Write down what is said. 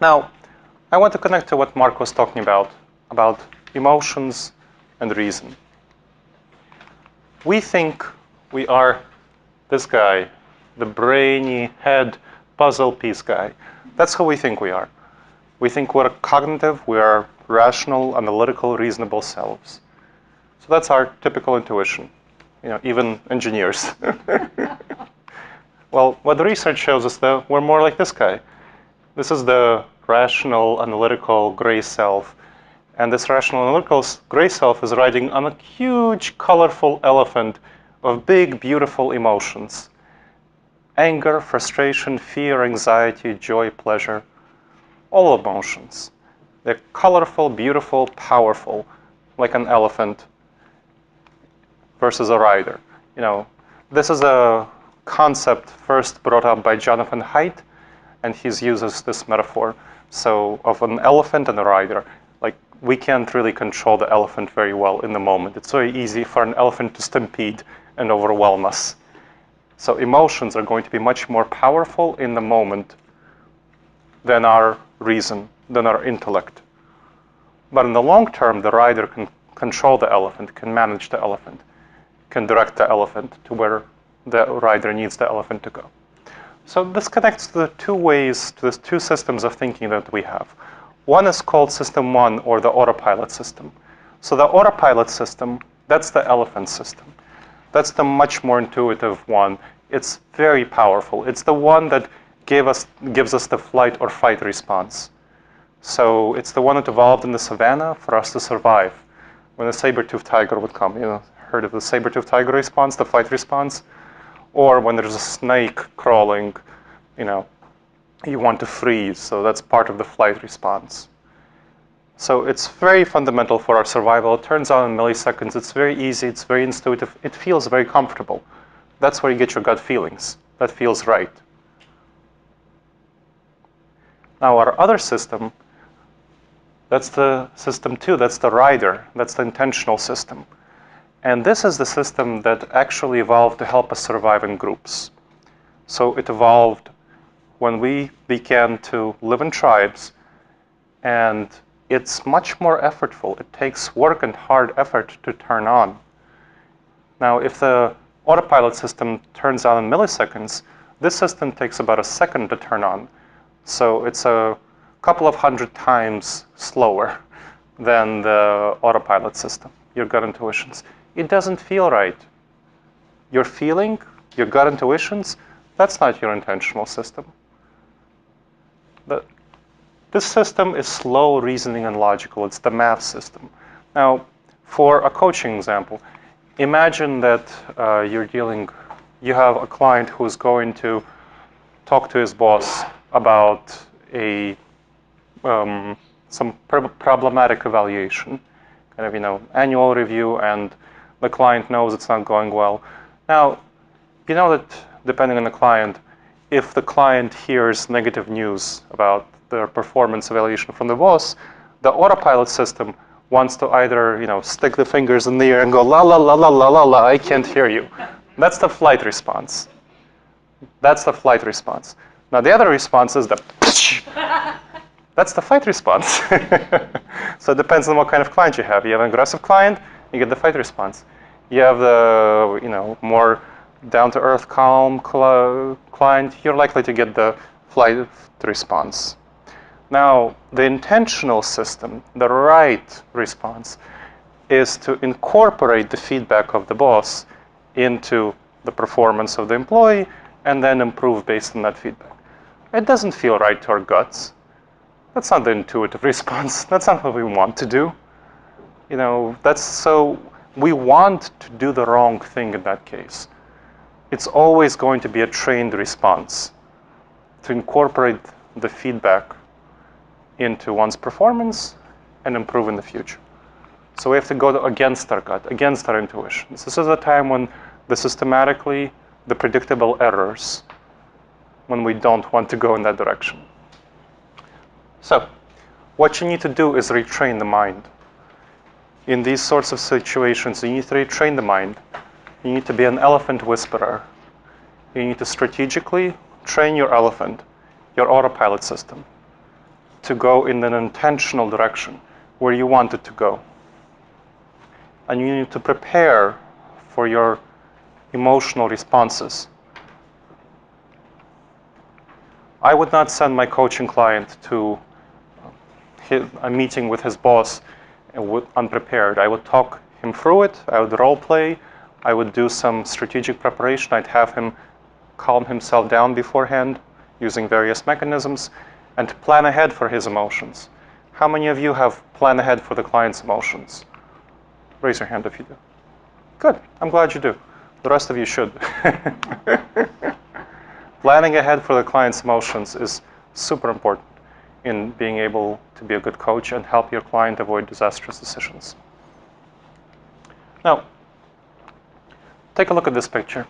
Now, I want to connect to what Mark was talking about emotions and reason. We think we are this guy, the brainy head puzzle piece guy. That's who we think we are. We think we're cognitive, we are rational, analytical, reasonable selves. So that's our typical intuition, even engineers. Well, what the research shows us, though, we're more like this guy. This is the rational, analytical, gray self. And this rational, analytical, gray self is riding on a huge, colorful elephant of big, beautiful emotions. Anger, frustration, fear, anxiety, joy, pleasure. All emotions. They're colorful, beautiful, powerful, like an elephant versus a rider. This is a concept first brought up by Jonathan Haidt, and he uses this metaphor. So of an elephant and a rider. Like, we can't really control the elephant very well in the moment. It's very easy for an elephant to stampede and overwhelm us. So emotions are going to be much more powerful in the moment than our reason, than our intellect. But in the long term, the rider can control the elephant, can manage the elephant, can direct the elephant to where the rider needs the elephant to go. So this connects to the two systems of thinking that we have. One is called System 1, or the autopilot system. So the autopilot system, that's the elephant system. That's the much more intuitive one. It's very powerful. It's the one that gives us the flight or fight response. So it's the one that evolved in the savannah for us to survive. When a saber-toothed tiger would come, heard of the saber-toothed tiger response, the fight response? Or when there's a snake crawling, you want to freeze, so that's part of the flight response. So it's very fundamental for our survival. It turns out in milliseconds. It's very easy. It's very intuitive. It feels very comfortable. That's where you get your gut feelings. That feels right. Now our other system, that's the system 2. That's the rider. That's the intentional system. And this is the system that actually evolved to help us survive in groups. So it evolved when we began to live in tribes, and it's much more effortful. It takes work and hard effort to turn on. Now, if the autopilot system turns on in milliseconds, this system takes about a second to turn on. So it's a couple of 100 times slower than the autopilot system, your gut intuitions. It doesn't feel right. Your feeling, your gut intuitions, that's not your intentional system. This system is slow, reasoning, and logical. It's the math system. Now, for a coaching example, imagine that you have a client who's going to talk to his boss about some problematic evaluation, kind of, annual review, and the client knows it's not going well. Now, you know that depending on the client, if the client hears negative news about their performance evaluation from the boss, the autopilot system wants to either, stick the fingers in the air and go, la, la, la, la, la, la, la, I can't hear you. That's the flight response. That's the flight response. Now, the other response is the that's the fight response. So it depends on what kind of client you have. You have an aggressive client, you get the fight response. You have the, more down-to-earth, calm client, you're likely to get the flight response. Now, the intentional system, the right response, is to incorporate the feedback of the boss into the performance of the employee and then improve based on that feedback. It doesn't feel right to our guts. That's not the intuitive response. That's not what we want to do. So we want to do the wrong thing in that case. It's always going to be a trained response to incorporate the feedback into one's performance and improve in the future. So we have to go against our gut, against our intuitions. This is a time when the predictable errors, when we don't want to go in that direction. So what you need to do is retrain the mind. In these sorts of situations, you need to retrain the mind. You need to be an elephant whisperer. You need to strategically train your elephant, your autopilot system, to go in an intentional direction where you want it to go. And you need to prepare for your emotional responses. I would not send my coaching client to a meeting with his boss unprepared. I would talk him through it. I would role play. I would do some strategic preparation. I'd have him calm himself down beforehand using various mechanisms and plan ahead for his emotions. How many of you have planned ahead for the client's emotions? Raise your hand if you do. Good. I'm glad you do. The rest of you should. Planning ahead for the client's emotions is super important in being able to be a good coach and help your client avoid disastrous decisions. Now, take a look at this picture.